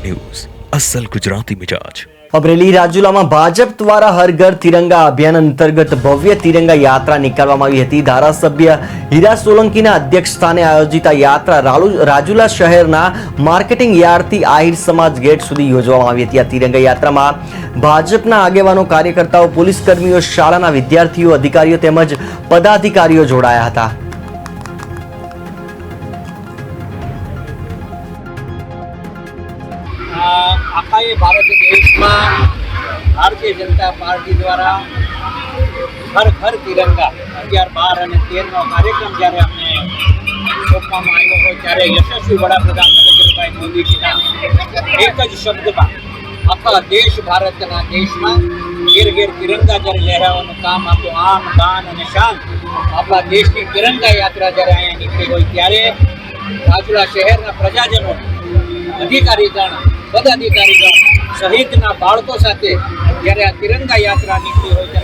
News असल गुजराती मिजाज। અમરેલી રાજુલામાં ભાજપ દ્વારા હર ઘર તિરંગા અભિયાન અંતર્ગત ભવ્ય તિરંગા યાત્રા નીકાળવામાં આવી હતી। ધારાસભ્ય હીરા સોલંકીના અધ્યક્ષસ્થાને આયોજિત આ યાત્રા રાજુલા શહેરના માર્કેટિંગ યાર્ડથી આહિર સમાજ ગેટ સુધી યોજવામાં આવી હતી। આ તિરંગા યાત્રામાં ભાજપના આગેવાનો, કાર્યકર્તાઓ, પોલીસ કર્મીઓ, શાળાના વિદ્યાર્થીઓ, અધિકારીઓ તેમજ પદાધિકારીઓ જોડાયા હતા। આખા એ ભારત દેશમાં ભારતીય જનતા પાર્ટી દ્વારા હર ઘર તિરંગા 11, 12 અને 13નો કાર્યક્રમ જ્યારે અમને સોંપવામાં આવ્યો હોય ત્યારે યશસ્વી વડાપ્રધાન નરેન્દ્રભાઈ મોદીજીના એક જ શબ્દમાં આખા દેશ ભારતના દેશમાં ઘેર ઘેર તિરંગા જ્યારે લહેરાવાનું કામ આપણું આન બાન અને શાન આપણા દેશની તિરંગા યાત્રા જ્યારે અહીંયા નીકળી હોય ત્યારે રાજુલા શહેરના પ્રજાજનો, અધિકારીગણ, પદાધિકારીગણ સહિતના બાળકો સાથે જ્યારે આ તિરંગા યાત્રા નીકળી હોય ત્યારે